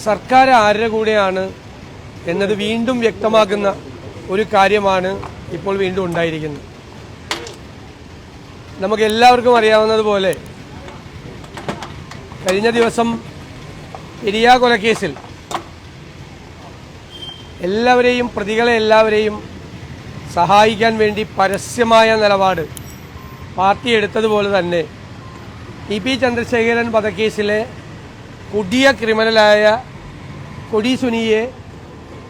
സർക്കാർ ആരുടെ കൂടെയാണ് എന്നത് വീണ്ടും വ്യക്തമാക്കുന്ന ഒരു കാര്യമാണ് ഇപ്പോൾ വീണ്ടും ഉണ്ടായിരിക്കുന്നത്. നമുക്ക് എല്ലാവർക്കും അറിയാവുന്നതുപോലെ കഴിഞ്ഞ ദിവസം പെരിയ കൊലക്കേസിൽ പ്രതികളെ എല്ലാവരെയും സഹായിക്കാൻ വേണ്ടി പരസ്യമായ നിലപാട് പാർട്ടി എടുത്തതുപോലെ തന്നെ ടി.പി. ചന്ദ്രശേഖരൻ വധക്കേസിലെ കൊടിയ ക്രിമിനലായ കൊടി സുനിയെ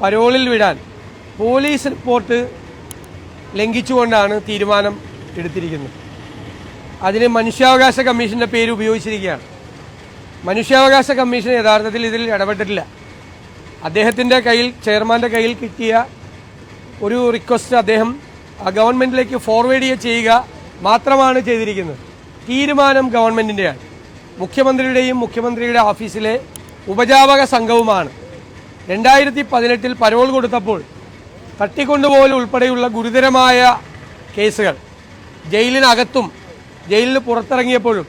പരോളിൽ വിടാൻ പോലീസ് റിപ്പോർട്ട് ലംഘിച്ചുകൊണ്ടാണ് തീരുമാനം എടുത്തിരിക്കുന്നത്. അതിന് മനുഷ്യാവകാശ കമ്മീഷൻ്റെ പേര് ഉപയോഗിച്ചിരിക്കുകയാണ്. മനുഷ്യാവകാശ കമ്മീഷൻ യഥാർത്ഥത്തിൽ ഇതിൽ ഇടപെട്ടിട്ടില്ല. അദ്ദേഹത്തിൻ്റെ കയ്യിൽ, ചെയർമാൻ്റെ കയ്യിൽ കിട്ടിയ ഒരു റിക്വസ്റ്റ് അദ്ദേഹം ഗവൺമെൻറ്റിലേക്ക് ഫോർവേഡ് ചെയ്യുക മാത്രമാണ് ചെയ്തിരിക്കുന്നത്. തീരുമാനം ഗവൺമെൻറ്റിൻ്റെയാണ്. മുഖ്യമന്ത്രിയുടെയും മുഖ്യമന്ത്രിയുടെ ഓഫീസിലെ ഉപജാപക സംഘവുമാണ് 2018 പരോൾ കൊടുത്തപ്പോൾ തട്ടിക്കൊണ്ടുപോകൽ ഉൾപ്പെടെയുള്ള ഗുരുതരമായ കേസുകൾ ജയിലിനകത്തും ജയിലിന് പുറത്തിറങ്ങിയപ്പോഴും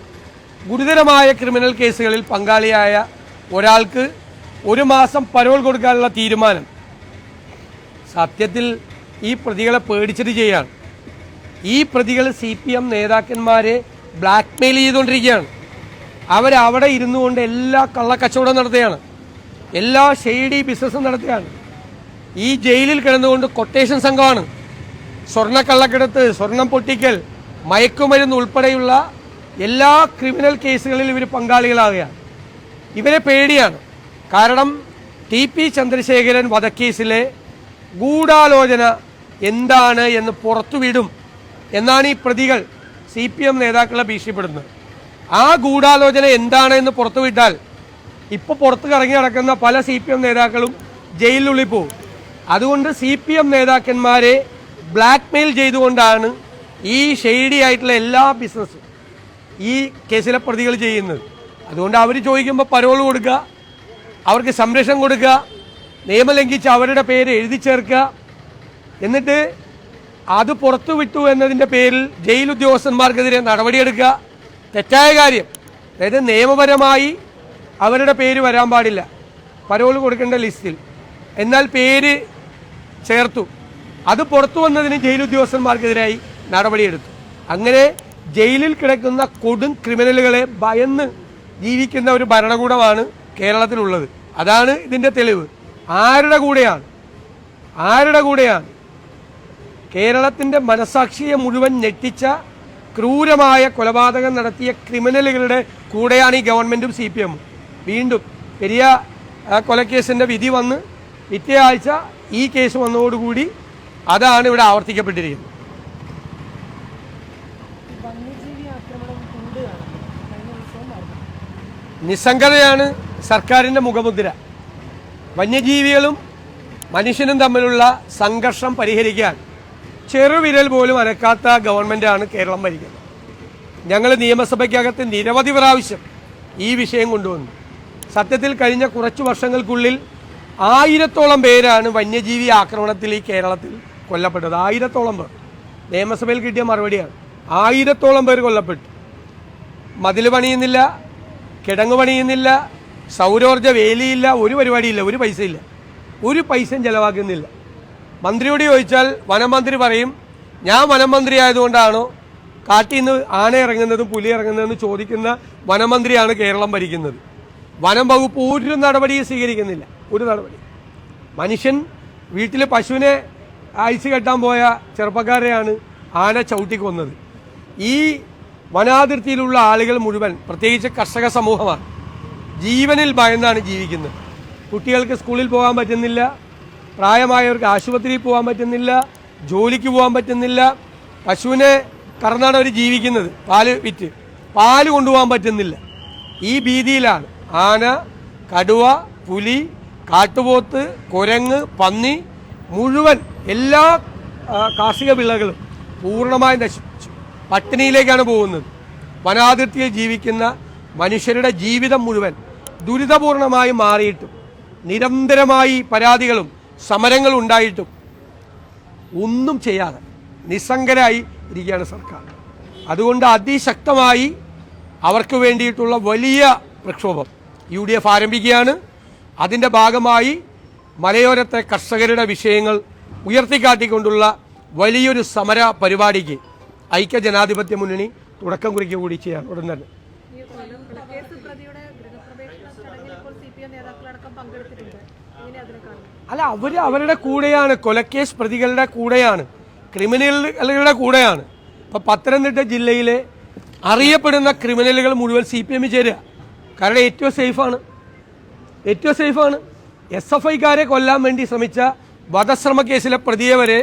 ഗുരുതരമായ ക്രിമിനൽ കേസുകളിൽ പങ്കാളിയായ ഒരാൾക്ക് 1 മാസം പരോൾ കൊടുക്കാനുള്ള തീരുമാനം സത്യത്തിൽ ഈ പ്രതികളെ പേടിച്ചിട്ട് ചെയ്യാണ്. ഈ പ്രതികൾ CPM നേതാക്കന്മാരെ ബ്ലാക്ക്മെയിൽ ചെയ്തുകൊണ്ടിരിക്കുകയാണ്. അവരവിടെ ഇരുന്നു കൊണ്ട് എല്ലാ കള്ളക്കച്ചവടം നടത്തുകയാണ്, എല്ലാ ഷെയ്ഡി ബിസിനസ്സും നടത്തുകയാണ്. ഈ ജയിലിൽ കിടന്നുകൊണ്ട് കൊട്ടേഷൻ സംഘമാണ്. സ്വർണ്ണക്കള്ളക്കടത്ത്, സ്വർണം പൊട്ടിക്കൽ, മയക്കുമരുന്ന് ഉൾപ്പെടെയുള്ള എല്ലാ ക്രിമിനൽ കേസുകളിൽ ഇവർ പങ്കാളികളാവുകയാണ്. ഇവരെ പേടിയാണ്. കാരണം ടി.പി. ചന്ദ്രശേഖരൻ വധക്കേസിലെ ഗൂഢാലോചന എന്താണ് എന്ന് പുറത്തുവിടും എന്നാണ് ഈ പ്രതികൾ CPM നേതാക്കളെ ഭീഷണിപ്പെടുന്നത്. ആ ഗൂഢാലോചന എന്താണ് എന്ന് പുറത്തുവിട്ടാൽ ഇപ്പോൾ പുറത്ത് കറങ്ങി നടക്കുന്ന പല CPM നേതാക്കളും ജയിലിനുള്ളിൽ പോകും. അതുകൊണ്ട് CPM നേതാക്കന്മാരെ ബ്ലാക്ക്മെയിൽ ചെയ്തുകൊണ്ടാണ് ഈ ഷെയ്ഡി ആയിട്ടുള്ള എല്ലാ ബിസിനസ്സും ഈ കേസിലെ പ്രതികൾ ചെയ്യുന്നത്. അതുകൊണ്ട് അവർ ചോദിക്കുമ്പോൾ പരോൾ കൊടുക്കുക, അവർക്ക് സംരക്ഷണം കൊടുക്കുക, നിയമം ലംഘിച്ച് അവരുടെ പേര് എഴുതി ചേർക്കുക, എന്നിട്ട് അത് പുറത്തുവിട്ടു എന്നതിൻ്റെ പേരിൽ ജയിൽ ഉദ്യോഗസ്ഥന്മാർക്കെതിരെ നടപടിയെടുക്കുക. തെറ്റായ കാര്യം. അതായത് നിയമപരമായി അവരുടെ പേര് വരാൻ പാടില്ല പരോൾ കൊടുക്കേണ്ട ലിസ്റ്റിൽ, എന്നാൽ പേര് ചേർത്തു. അത് പുറത്തു വന്നതിന് ജയിൽ ഉദ്യോഗസ്ഥന്മാർക്കെതിരായി നടപടിയെടുത്തു. അങ്ങനെ ജയിലിൽ കിടക്കുന്ന കൊടും ക്രിമിനലുകളെ ഭയന്ന് ജീവിക്കുന്ന ഒരു ഭരണകൂടമാണ് കേരളത്തിലുള്ളത്. അതാണ് ഇതിൻ്റെ തെളിവ്. ആരുടെ കൂടെയാണ് കേരളത്തിൻ്റെ മനസാക്ഷിയെ മുഴുവൻ ഞെട്ടിച്ച ക്രൂരമായ കൊലപാതകം നടത്തിയ ക്രിമിനലുകളുടെ കൂടെയാണ് ഈ ഗവൺമെൻറ്റും CPM. വീണ്ടും പെരിയ കൊലക്കേസിൻ്റെ വിധി വന്ന് പിറ്റേ ആഴ്ച ഈ കേസ് വന്നതോടുകൂടി അതാണ് ഇവിടെ ആവർത്തിക്കപ്പെട്ടിരിക്കുന്നത്. നിസ്സംഗതയാണ് സർക്കാരിൻ്റെ മുഖമുദ്ര. വന്യജീവികളും മനുഷ്യനും തമ്മിലുള്ള സംഘർഷം പരിഹരിക്കാൻ ചെറുവിരൽ പോലും അനക്കാത്ത ഗവൺമെൻറ്റാണ് കേരളം ഭരിക്കുന്നത്. ഞങ്ങൾ നിയമസഭയ്ക്കകത്ത് നിരവധി പ്രാവശ്യം ഈ വിഷയം കൊണ്ടുവന്നു. സത്യത്തിൽ കഴിഞ്ഞ കുറച്ച് വർഷങ്ങൾക്കുള്ളിൽ 1000-ഓളം പേരാണ് വന്യജീവി ആക്രമണത്തിൽ ഈ കേരളത്തിൽ കൊല്ലപ്പെട്ടത്. 1000-ഓളം പേർ. നിയമസഭയിൽ കിട്ടിയ മറുപടിയാണ്. 1000-ഓളം പേർ കൊല്ലപ്പെട്ടു. മതിൽ പണിയുന്നില്ല, കിടങ്ങ് പണിയുന്നില്ല, സൗരോർജ്ജ വേലിയില്ല, ഒരു പരിപാടിയില്ല, ഒരു പൈസയില്ല, ഒരു പൈസയും ചെലവാക്കുന്നില്ല. മന്ത്രിയോട് ചോദിച്ചാൽ വനം മന്ത്രി പറയും, ഞാൻ വനം മന്ത്രി ആയതുകൊണ്ടാണോ കാട്ടിൽ നിന്ന് ആന ഇറങ്ങുന്നതും പുലി ഇറങ്ങുന്നതെന്ന് ചോദിക്കുന്ന വനമന്ത്രിയാണ് കേരളം ഭരിക്കുന്നത്. വനം വകുപ്പ് ഒരു നടപടിയും സ്വീകരിക്കുന്നില്ല, ഒരു നടപടി. മനുഷ്യൻ വീട്ടിൽ പശുവിനെ അഴിച്ചു കെട്ടാൻ പോയ ചെറുപ്പക്കാരെയാണ് ആന ചവിട്ടിക്കൊന്നത്. ഈ വനാതിർത്തിയിലുള്ള ആളുകൾ മുഴുവൻ, പ്രത്യേകിച്ച് കർഷക സമൂഹമാണ്, ജീവനിൽ ഭയന്നാണ് ജീവിക്കുന്നത്. കുട്ടികൾക്ക് സ്കൂളിൽ പോകാൻ പറ്റുന്നില്ല, പ്രായമായവർക്ക് ആശുപത്രിയിൽ പോകാൻ പറ്റുന്നില്ല, ജോലിക്ക് പോകാൻ പറ്റുന്നില്ല. പശുവിനെ കറന്നാണ് അവർ ജീവിക്കുന്നത്, പാല് വിറ്റ്. പാല് കൊണ്ടുപോകാൻ പറ്റുന്നില്ല. ഈ ഭീതിയിലാണ് ആന, കടുവ, പുലി, കാട്ടുപോത്ത്, കുരങ്ങ്, പന്നി, മുഴുവൻ എല്ലാ കാർഷിക വിളകളും പൂർണ്ണമായി നശിപ്പിച്ചു. പട്ടിണിയിലേക്കാണ് പോകുന്നത്. വനാതിർത്തിയിൽ ജീവിക്കുന്ന മനുഷ്യരുടെ ജീവിതം മുഴുവൻ ദുരിതപൂർണമായി മാറിയിട്ടും നിരന്തരമായി പരാതികളും സമരങ്ങളും ഉണ്ടായിട്ടും ഒന്നും ചെയ്യാതെ നിസ്സംഗരായി ഇരിക്കുകയാണ് സർക്കാർ. അതുകൊണ്ട് അതിശക്തമായി അവർക്ക് വേണ്ടിയിട്ടുള്ള വലിയ പ്രക്ഷോഭം UDF ആരംഭിക്കുകയാണ്. അതിൻ്റെ ഭാഗമായി മലയോരത്തെ കർഷകരുടെ വിഷയങ്ങൾ ഉയർത്തിക്കാട്ടിക്കൊണ്ടുള്ള വലിയൊരു സമര പരിപാടിക്ക് ഐക്യ ജനാധിപത്യ മുന്നണി തുടക്കം കുറിക്കുക കൂടി ചെയ്യാൻ ഉടൻ തന്നെ. അല്ല, അവരുടെ കൂടെയാണ്, കൊലക്കേസ് പ്രതികളുടെ കൂടെയാണ്, ക്രിമിനലുകളുടെ കൂടെയാണ്. ഇപ്പം പത്തനംതിട്ട ജില്ലയിലെ അറിയപ്പെടുന്ന ക്രിമിനലുകൾ മുഴുവൻ CPM ചേരുക. കാരണം ഏറ്റവും സേഫാണ്. SFIക്കാരെ കൊല്ലാൻ വേണ്ടി ശ്രമിച്ച വധശ്രമ കേസിലെ പ്രതിയെ വരെ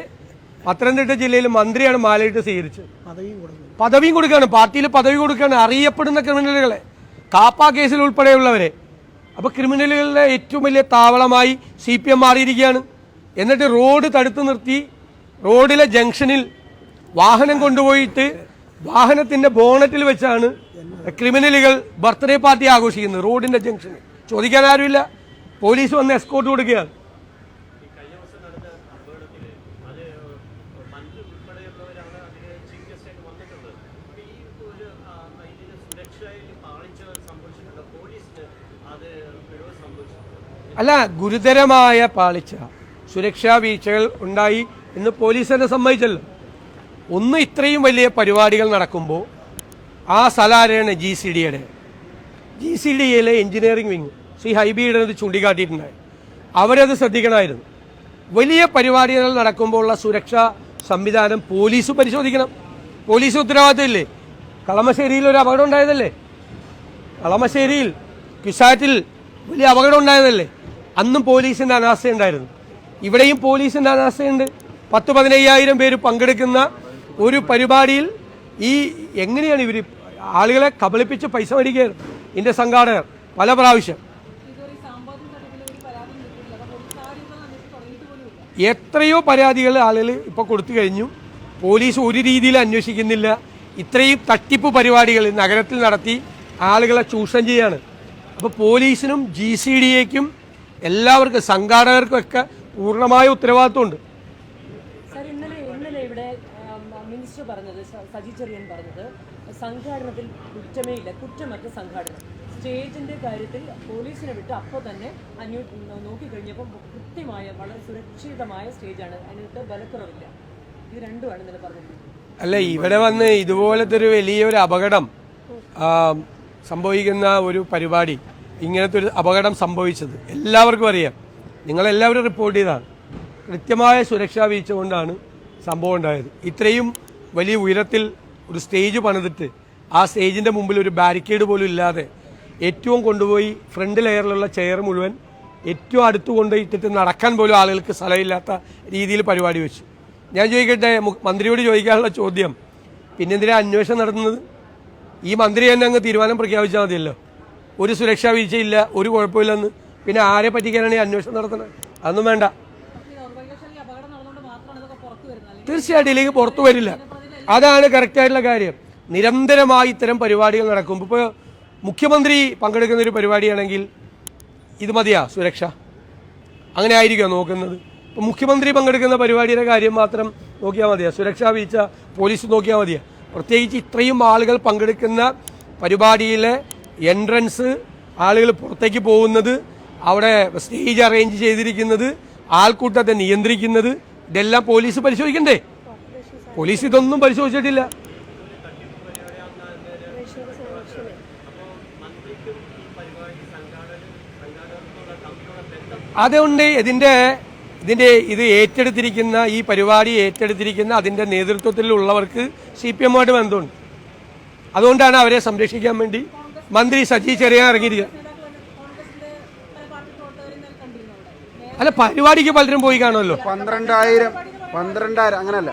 പത്തനംതിട്ട ജില്ലയിൽ മന്ത്രിയാണ് മാലയിട്ട് സ്വീകരിച്ചത്. പദവിയും കൊടുക്കുകയാണ്, പാർട്ടിയിൽ പദവി കൊടുക്കുകയാണ് അറിയപ്പെടുന്ന ക്രിമിനലുകളെ, കാപ്പ കേസിൽ ഉൾപ്പെടെയുള്ളവരെ. അപ്പോൾ ക്രിമിനലുകളുടെ ഏറ്റവും വലിയ താവളമായി CPM മാറിയിരിക്കുകയാണ്. എന്നിട്ട് റോഡ് തടുത്തു നിർത്തി റോഡിലെ ജംഗ്ഷനിൽ വാഹനം കൊണ്ടുപോയിട്ട് വാഹനത്തിൻ്റെ ബോണറ്റിൽ വെച്ചാണ് ക്രിമിനലുകൾ ബർത്ത്ഡേ പാർട്ടി ആഘോഷിക്കുന്നത്. റോഡിൻ്റെ ജംഗ്ഷനിൽ ചോദിക്കാൻ ആരുമില്ല, പോലീസ് വന്ന് എസ്കോർട്ട് കൊടുക്കുകയാണ്. അല്ല, ഗുരുതരമായ പാളിച്ച, സുരക്ഷാ വീഴ്ചകൾ ഉണ്ടായി എന്ന് പോലീസ് തന്നെ സമ്മതിച്ചല്ലോ. ഒന്ന് ഇത്രയും വലിയ പരിപാടികൾ നടക്കുമ്പോൾ ആ സ്ഥലമാണ് GCDയിലെ എഞ്ചിനീയറിംഗ് വിങ് ഹൈബിയുടെ ചൂണ്ടിക്കാട്ടിയിട്ടുണ്ടായി. അവരത് ശ്രദ്ധിക്കണമായിരുന്നു. വലിയ പരിപാടികൾ നടക്കുമ്പോൾ ഉള്ള സുരക്ഷാ സംവിധാനം പോലീസ് പരിശോധിക്കണം. പോലീസ് ഉത്തരവാദിത്തമില്ലേ? കളമശ്ശേരിയിൽ ഒരു അപകടം ഉണ്ടായതല്ലേ? കളമശ്ശേരിയിൽ കിസാറ്റിൽ വലിയ അപകടം ഉണ്ടായതല്ലേ? അന്നും പോലീസിൻ്റെ അനാസ്ഥയുണ്ടായിരുന്നു. ഇവിടെയും പോലീസിൻ്റെ അനാസ്ഥയുണ്ട്. 10-15,000 പേര് പങ്കെടുക്കുന്ന ഒരു പരിപാടിയിൽ എങ്ങനെയാണ് ഇവർ ആളുകളെ കബളിപ്പിച്ച് പൈസ മേടിക്കുകയാണ് ഇതിൻ്റെ സംഘാടകർ പല പ്രാവശ്യം. എത്രയോ പരാതികൾ ആളുകൾ ഇപ്പോൾ കൊടുത്തു കഴിഞ്ഞു. പോലീസ് ഒരു രീതിയിൽ അന്വേഷിക്കുന്നില്ല. ഇത്രയും തട്ടിപ്പ് പരിപാടികൾ നഗരത്തിൽ നടത്തി ആളുകളെ ചൂഷണം ചെയ്യാണ്. അപ്പോൾ പോലീസിനും GCDAക്കും എല്ലാവർക്കും സംഘാടകർക്കും ഒക്കെ പൂർണ്ണമായ ഉത്തരവാദിത്വമുണ്ട്. ഇന്നലെ ഇവിടെ മിനിസ്റ്റർ പറഞ്ഞത്, സജി ചെറിയൻ പറഞ്ഞത്, സംഘാടനത്തിൽ കുറ്റമേ ഇല്ല, കുറ്റമറ്റ സംഘാടനം. സ്റ്റേജിന്റെ കാര്യത്തിൽ പോലീസിനെ വിട്ട് അപ്പോൾ തന്നെ നോക്കിക്കഴിഞ്ഞപ്പോൾ കൃത്യമായ വളരെ സുരക്ഷിതമായ സ്റ്റേജാണ്, അതിനകത്ത് ബലക്കുറവില്ല. ഇത് രണ്ടുമാണ് ഇന്നലെ പറഞ്ഞത്. അല്ല, ഇവിടെ വന്ന് ഇതുപോലത്തെ ഒരു വലിയൊരു അപകടം സംഭവിക്കുന്ന ഒരു പരിപാടി, ഇങ്ങനത്തെ ഒരു അപകടം സംഭവിച്ചത് എല്ലാവർക്കും അറിയാം. നിങ്ങളെല്ലാവരും റിപ്പോർട്ട് ചെയ്തതാണ്. കൃത്യമായ സുരക്ഷാ വീഴ്ച കൊണ്ടാണ് സംഭവം ഉണ്ടായത്. ഇത്രയും വലിയ ഉയരത്തിൽ ഒരു സ്റ്റേജ് പണിതിട്ട് ആ സ്റ്റേജിൻ്റെ മുമ്പിൽ ഒരു ബാരിക്കേഡ് പോലും ഇല്ലാതെ ഏറ്റവും കൊണ്ടുപോയി ഫ്രണ്ട് ലെയറിലുള്ള ചെയർ മുഴുവൻ ഏറ്റവും അടുത്ത് കൊണ്ടുപോയിട്ടിട്ട് നടക്കാൻ പോലും ആളുകൾക്ക് സ്ഥലമില്ലാത്ത രീതിയിൽ പരിപാടി വെച്ചു. ഞാൻ ചോദിക്കട്ടെ, മന്ത്രിയോട് ചോദിക്കാനുള്ള ചോദ്യം, പിന്നെന്തിനാ അന്വേഷണം നടത്തുന്നത്? ഈ മന്ത്രി തന്നെ അങ്ങ് തീരുമാനം പ്രഖ്യാപിച്ചാൽ മതിയല്ലോ, ഒരു സുരക്ഷാ വീഴ്ചയില്ല, ഒരു കുഴപ്പമില്ലെന്ന്. പിന്നെ ആരെ പറ്റിക്കാനാണ് ഈ അന്വേഷണം നടത്തുന്നത്? അതൊന്നും വേണ്ട. തീർച്ചയായിട്ടും ഇല്ലെങ്കിൽ പുറത്തു വരില്ല. അതാണ് കറക്റ്റായിട്ടുള്ള കാര്യം. നിരന്തരമായി ഇത്തരം പരിപാടികൾ നടക്കുമ്പോൾ, ഇപ്പോൾ മുഖ്യമന്ത്രി പങ്കെടുക്കുന്ന ഒരു പരിപാടിയാണെങ്കിൽ ഇത് മതിയാ സുരക്ഷ? അങ്ങനെ ആയിരിക്കുമോ നോക്കുന്നത്? ഇപ്പോൾ മുഖ്യമന്ത്രി പങ്കെടുക്കുന്ന പരിപാടിയുടെ കാര്യം മാത്രം നോക്കിയാൽ മതിയാ? സുരക്ഷാ വീഴ്ച പോലീസ് നോക്കിയാൽ മതിയാ? പ്രത്യേകിച്ച് ഇത്രയും ആളുകൾ പങ്കെടുക്കുന്ന പരിപാടിയിലെ എൻട്രൻസ്, ആളുകൾ പുറത്തേക്ക് പോകുന്നത്, അവിടെ സ്റ്റേജ് അറേഞ്ച് ചെയ്തിരിക്കുന്നത്, ആൾക്കൂട്ടത്തെ നിയന്ത്രിക്കുന്നത്, ഇതെല്ലാം പോലീസ് പരിശോധിക്കണ്ടേ? പോലീസ് ഇതൊന്നും പരിശോധിച്ചിട്ടില്ല. അതുകൊണ്ട് ഇത് ഏറ്റെടുത്തിരിക്കുന്ന, ഈ പരിപാടി ഏറ്റെടുത്തിരിക്കുന്ന അതിൻ്റെ നേതൃത്വത്തിലുള്ളവർക്ക് CPM-ആയിട്ട് ബന്ധമുണ്ട്. അതുകൊണ്ടാണ് അവരെ സംരക്ഷിക്കാൻ വേണ്ടി മന്ത്രി സജി ചെറിയാൻ ഇറങ്ങിയിരിക്കുക. അല്ല, പരിപാടിക്ക് പലരും പോയി കാണുമല്ലോ. 12,000 അങ്ങനല്ല.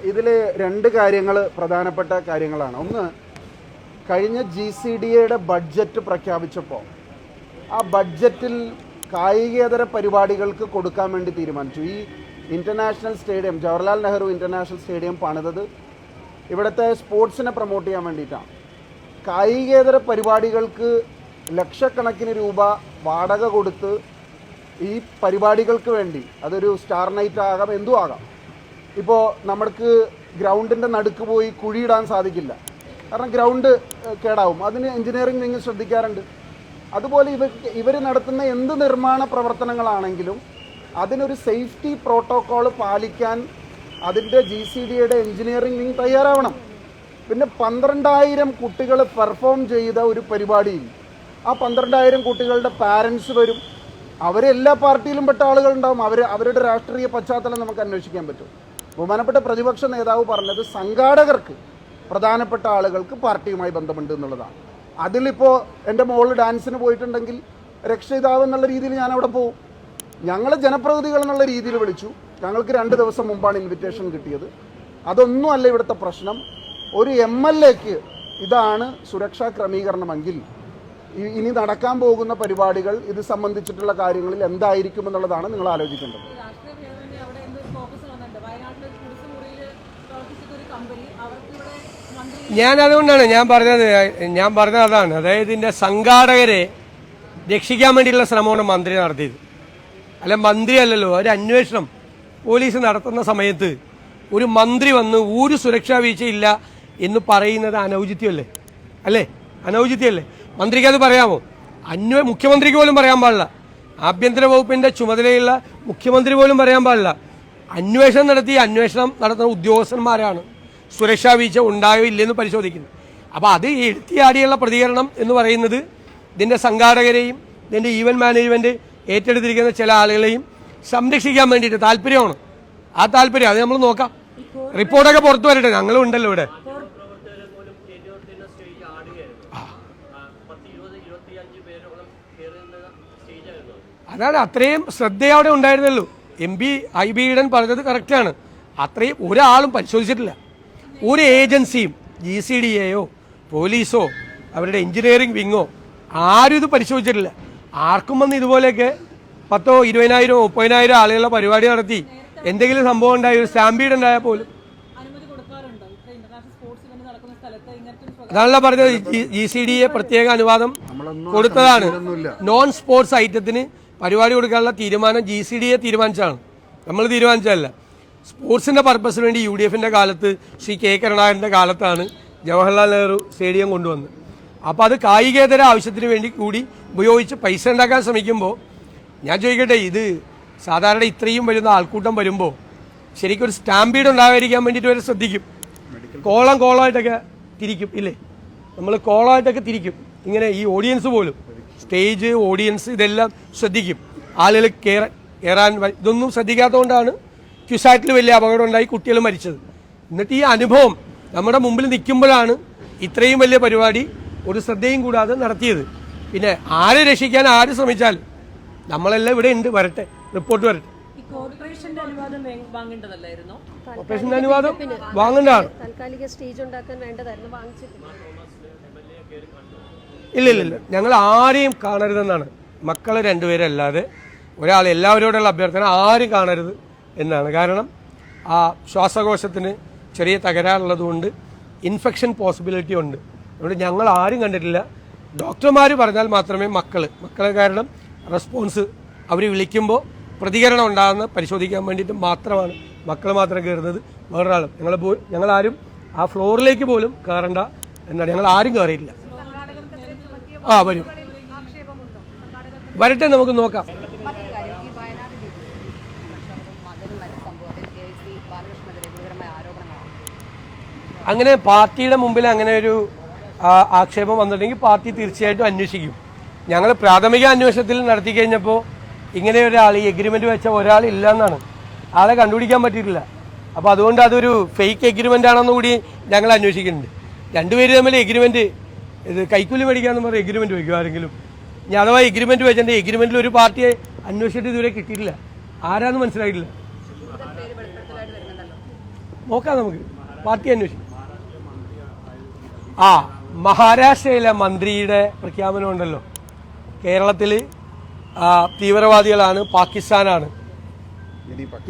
ഇതിൽ 2 കാര്യങ്ങൾ പ്രധാനപ്പെട്ട കാര്യങ്ങളാണ്. ഒന്ന്, കഴിഞ്ഞ GCDAയുടെ ബഡ്ജറ്റ് പ്രഖ്യാപിച്ചപ്പോൾ ആ ബഡ്ജറ്റിൽ കായികേതര പരിപാടികൾക്ക് കൊടുക്കാൻ വേണ്ടി തീരുമാനിച്ചു. ഈ international stadium, Jawaharlal Nehru international stadium പണിതത് ഇവിടുത്തെ സ്പോർട്സിനെ പ്രൊമോട്ട് ചെയ്യാൻ വേണ്ടിയിട്ടാണ്. കായികേതര പരിപാടികൾക്ക് ലക്ഷക്കണക്കിന് രൂപ വാടക കൊടുത്ത് ഈ പരിപാടികൾക്ക് വേണ്ടി, അതൊരു സ്റ്റാർ നൈറ്റ് ആകാം, എന്തും ആകാം. ഇപ്പോൾ നമുക്ക് ഗ്രൗണ്ടിൻ്റെ നടുക്ക് പോയി കുഴിയിടാൻ സാധിക്കില്ല, കാരണം ഗ്രൗണ്ട് കേടാവും. അതിന് എഞ്ചിനീയറിംഗ് വിങ് ശ്രദ്ധിക്കാറുണ്ട്. അതുപോലെ ഇവർ നടത്തുന്ന എന്ത് നിർമ്മാണ പ്രവർത്തനങ്ങളാണെങ്കിലും അതിനൊരു സേഫ്റ്റി പ്രോട്ടോക്കോൾ പാലിക്കാൻ അതിൻ്റെ GCDയുടെ എഞ്ചിനീയറിംഗ് വിങ് തയ്യാറാവണം. പിന്നെ 12,000 കുട്ടികൾ പെർഫോം ചെയ്ത ഒരു പരിപാടിയിൽ ആ 12,000 കുട്ടികളുടെ പാരൻസ് വരും. അവരെല്ലാ പാർട്ടിയിലും പെട്ട ആളുകളുണ്ടാവും. അവരുടെ രാഷ്ട്രീയ പശ്ചാത്തലം നമുക്ക് അന്വേഷിക്കാൻ പറ്റും. ബഹുമാനപ്പെട്ട പ്രതിപക്ഷ നേതാവ് പറഞ്ഞത് സംഘാടകർക്ക് പ്രധാനപ്പെട്ട ആളുകൾക്ക് പാർട്ടിയുമായി ബന്ധമുണ്ട് എന്നുള്ളതാണ്. അതിലിപ്പോൾ എൻ്റെ മോള് ഡാൻസിന് പോയിട്ടുണ്ടെങ്കിൽ രക്ഷിതാവ് എന്നുള്ള രീതിയിൽ ഞാൻ അവിടെ പോകും. ഞങ്ങൾ ജനപ്രതിനിധികൾ എന്നുള്ള രീതിയിൽ വിളിച്ചു. ഞങ്ങൾക്ക് 2 ദിവസം മുമ്പാണ് ഇൻവിറ്റേഷൻ കിട്ടിയത്. അതൊന്നും അല്ല ഇവിടുത്തെ പ്രശ്നം. ഒരു MLAക്ക് ഇതാണ് സുരക്ഷാ ക്രമീകരണമെങ്കിൽ ഇനി നടക്കാൻ പോകുന്ന പരിപാടികൾ ഇത് സംബന്ധിച്ചിട്ടുള്ള കാര്യങ്ങളിൽ എന്തായിരിക്കുമെന്നുള്ളതാണ് നിങ്ങൾ ആലോചിക്കേണ്ടത്. അതുകൊണ്ടാണ് ഞാൻ പറഞ്ഞത് അതാണ്. അതായത് ഇതിൻ്റെ സംഘാടകരെ രക്ഷിക്കാൻ വേണ്ടിയിട്ടുള്ള ശ്രമമാണ് മന്ത്രി നടത്തിയത്. അല്ല, മന്ത്രി അല്ലല്ലോ. ഒരു അന്വേഷണം പോലീസ് നടത്തുന്ന സമയത്ത് ഒരു മന്ത്രി വന്ന് ഒരു സുരക്ഷാ വീഴ്ചയില്ല എന്ന് പറയുന്നത് അനൗചിത്യമല്ലേ? അനൗചിത്യമല്ലേ? മന്ത്രിക്ക് അത് പറയാമോ? മുഖ്യമന്ത്രിക്ക് പോലും പറയാൻ പാടില്ല. ആഭ്യന്തര വകുപ്പിന്റെ ചുമതലയുള്ള മുഖ്യമന്ത്രി പോലും പറയാൻ പാടില്ല. അന്വേഷണം നടത്തുന്ന ഉദ്യോഗസ്ഥന്മാരാണ് സുരക്ഷാ വീഴ്ച ഉണ്ടായോ ഇല്ലെന്ന് പരിശോധിക്കുന്നത്. അപ്പോൾ അത് എടുത്തിയാടിയുള്ള പ്രതികരണം എന്ന് പറയുന്നത് ഇതിൻ്റെ സംഘാടകരെയും ഇതിൻ്റെ ഈവന്റ് മാനേജ്മെന്റ് ഏറ്റെടുത്തിരിക്കുന്ന ചില ആളുകളെയും സംരക്ഷിക്കാൻ വേണ്ടിയിട്ട് താല്പര്യമാണ്. ആ താല്പര്യം അത് നമ്മൾ നോക്കാം. റിപ്പോർട്ടൊക്കെ പുറത്തു വരട്ടെ. ഞങ്ങളും ഉണ്ടല്ലോ ഇവിടെ. അതാണ്, അത്രയും ശ്രദ്ധയോടെ ഉണ്ടായിരുന്നല്ലോ. MP IB ഈഡൻ പറഞ്ഞത് കറക്റ്റാണ്. അത്രയും ഒരാളും പരിശോധിച്ചിട്ടില്ല. ഒരു ഏജൻസിയും GCDയോ പോലീസോ അവരുടെ എഞ്ചിനീയറിംഗ് വിങ്ങോ ആരും ഇത് പരിശോധിച്ചിട്ടില്ല. ആർക്കും വന്ന് ഇതുപോലെയൊക്കെ 10,000, 20,000, 30,000 ആളുകളുടെ പരിപാടി നടത്തി എന്തെങ്കിലും സംഭവം ഉണ്ടായി, ഒരു സ്റ്റാമ്പീഡ് ഉണ്ടായാൽ പോലും അതാണല്ലോ പറഞ്ഞത്. GCDയെ പ്രത്യേക അനുവാദം കൊടുത്തതാണ്. നോൺ സ്പോർട്സ് ഐറ്റത്തിന് പരിപാടി കൊടുക്കാനുള്ള തീരുമാനം GCDയെ തീരുമാനിച്ചാണ്, നമ്മൾ തീരുമാനിച്ചതല്ല. സ്പോർട്സിന്റെ പർപ്പസിന് വേണ്ടി UDFന്റെ കാലത്ത് ശ്രീ K കരുണാകരന്റെ കാലത്താണ് ജവഹർലാൽ നെഹ്റു സ്റ്റേഡിയം കൊണ്ടുവന്നത്. അപ്പോൾ അത് കായികേതര ആവശ്യത്തിന് വേണ്ടി കൂടി ഉപയോഗിച്ച് പൈസ ഉണ്ടാക്കാൻ ശ്രമിക്കുമ്പോൾ ഞാൻ ചോദിക്കട്ടെ, ഇത് സാധാരണ ഇത്രയും വരുന്ന ആൾക്കൂട്ടം വരുമ്പോൾ ശരിക്കും ഒരു സ്റ്റാമ്പീഡ് ഉണ്ടാകാതിരിക്കാൻ വേണ്ടിയിട്ട് വരെ ശ്രദ്ധിക്കും. കോളമായിട്ടൊക്കെ തിരിക്കും ഇല്ലേ? നമ്മൾ കോളമായിട്ടൊക്കെ തിരിക്കും. ഇങ്ങനെ ഈ ഓഡിയൻസ് പോലും, സ്റ്റേജ്, ഓഡിയൻസ് ഇതെല്ലാം ശ്രദ്ധിക്കും. ആളുകൾ കയറാൻ ഇതൊന്നും ശ്രദ്ധിക്കാത്തതുകൊണ്ടാണ് ക്യുസാറ്റിൽ വലിയ അപകടം ഉണ്ടായി, കുട്ടികൾ മരിച്ചത്. എന്നിട്ട് ഈ അനുഭവം നമ്മുടെ മുമ്പിൽ നിൽക്കുമ്പോഴാണ് ഇത്രയും വലിയ പരിപാടി ഒരു ശ്രദ്ധയും കൂടാതെ നടത്തിയത്. പിന്നെ ആരെ രക്ഷിക്കാൻ ആര് ശ്രമിച്ചാൽ നമ്മളെല്ലാം ഇവിടെ ഉണ്ട്, വരട്ടെ, റിപ്പോർട്ട് വരട്ടെ. കോർപ്പറേഷന്റെ അനുവാദം വാങ്ങേണ്ടതല്ലായിരുന്നോ? കോർപ്പറേഷന്റെ അനുവാദം വാങ്ങേണ്ടതാണ്. താൽക്കാലിക സ്റ്റേജ് ഉണ്ടാക്കാൻ വേണ്ടതായിരുന്നു, വാങ്ങിച്ചിട്ടില്ല. ഇല്ല, ഞങ്ങൾ ആരെയും കാണരുതെന്നാണ്. മക്കളെ 2 പേരല്ലാതെ ഒരാൾ, എല്ലാവരോടുള്ള അഭ്യർത്ഥന ആരും കാണരുത് എന്നാണ്. കാരണം ആ ശ്വാസകോശത്തിന് ചെറിയ തകരാറുള്ളത് കൊണ്ട് ഇൻഫെക്ഷൻ പോസിബിലിറ്റി ഉണ്ട്. അതുകൊണ്ട് ഞങ്ങൾ ആരും കണ്ടിട്ടില്ല. ഡോക്ടർമാർ പറഞ്ഞാൽ മാത്രമേ മക്കളെ കാരണം റെസ്പോൺസ് അവർ വിളിക്കുമ്പോൾ പ്രതികരണം ഉണ്ടാകുന്ന പരിശോധിക്കാൻ വേണ്ടിയിട്ട് മാത്രമാണ് മക്കൾ മാത്രം കയറുന്നത്. വേറൊരാളും ഞങ്ങളാരും ആ ഫ്ലോറിലേക്ക് പോലും കയറണ്ട എന്നാണ്. ഞങ്ങൾ ആരും കയറിയില്ല. വരട്ടെ, നമുക്ക് നോക്കാം. അങ്ങനെ പാർട്ടിയുടെ മുമ്പിൽ അങ്ങനെ ഒരു ആക്ഷേപം വന്നിട്ടുണ്ടെങ്കിൽ പാർട്ടി തീർച്ചയായിട്ടും അന്വേഷിക്കും. ഞങ്ങൾ പ്രാഥമിക അന്വേഷണത്തിൽ നടത്തി കഴിഞ്ഞപ്പോൾ ഇങ്ങനെ ഒരാൾ, ഈ എഗ്രിമെന്റ് വെച്ച ഒരാൾ ഇല്ല എന്നാണ്. ആളെ കണ്ടുപിടിക്കാൻ പറ്റിയിട്ടില്ല. അപ്പോൾ അതുകൊണ്ട് അതൊരു ഫേക്ക് എഗ്രിമെന്റ് ആണെന്ന് കൂടി ഞങ്ങൾ അന്വേഷിക്കുന്നുണ്ട്. 2 പേര് തമ്മിൽ എഗ്രിമെന്റ്, ഇത് കൈക്കൂലി മേടിക്കാന്ന് പറഞ്ഞ എഗ്രിമെന്റ് വയ്ക്കും ആരെങ്കിലും. ഞാൻ അഥവാ എഗ്രിമെന്റ് വെച്ചിട്ട് എഗ്രിമെന്റിൽ ഒരു പാർട്ടിയെ അന്വേഷിച്ചിട്ട് ഇതുവരെ കിട്ടിയിട്ടില്ല. ആരാന്ന് മനസ്സിലായിട്ടില്ല. നോക്കാം, നമുക്ക് പാർട്ടി അന്വേഷിക്കും. മഹാരാഷ്ട്രയിലെ മന്ത്രിയുടെ പ്രഖ്യാപനം ഉണ്ടല്ലോ, കേരളത്തിൽ തീവ്രവാദികളാണ്, പാകിസ്ഥാനാണ്,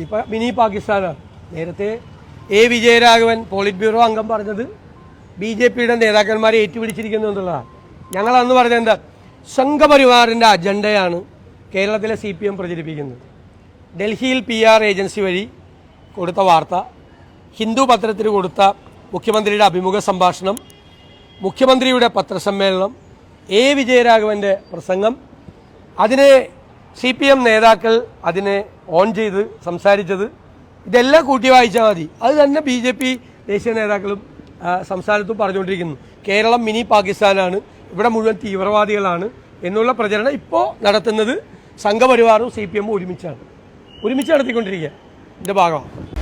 ഇപ്പം മിനി പാകിസ്ഥാനാണ്. നേരത്തെ വിജയരാഘവൻ പോളിറ്റ് ബ്യൂറോ അംഗം പറഞ്ഞത് BJPയുടെ നേതാക്കന്മാരെ ഏറ്റുപിടിച്ചിരിക്കുന്നു എന്നുള്ളതാണ്. ഞങ്ങൾ അന്ന് പറഞ്ഞത് എന്താ, സംഘപരിവാറിൻ്റെ അജണ്ടയാണ് കേരളത്തിലെ CPM പ്രചരിപ്പിക്കുന്നത്. ഡൽഹിയിൽ PR ഏജൻസി വഴി കൊടുത്ത വാർത്ത, ഹിന്ദു പത്രത്തിന് കൊടുത്ത മുഖ്യമന്ത്രിയുടെ അഭിമുഖ സംഭാഷണം, മുഖ്യമന്ത്രിയുടെ പത്രസമ്മേളനം, എ വിജയരാഘവൻ്റെ പ്രസംഗം, അതിനെ CPM നേതാക്കൾ അതിനെ ഓൺ ചെയ്ത് സംസാരിച്ചത്, ഇതെല്ലാം കൂട്ടി വായിച്ചാൽ മതി. അത് തന്നെ BJP ദേശീയ നേതാക്കളും സംസ്ഥാനത്തും പറഞ്ഞുകൊണ്ടിരിക്കുന്നു. കേരളം മിനി പാകിസ്ഥാനാണ്, ഇവിടെ മുഴുവൻ തീവ്രവാദികളാണ് എന്നുള്ള പ്രചരണം ഇപ്പോൾ നടത്തുന്നത് സംഘപരിവാറും CPM ഒരുമിച്ച് നടത്തിക്കൊണ്ടിരിക്കുക. ഇതിൻ്റെ ഭാഗമാണ്.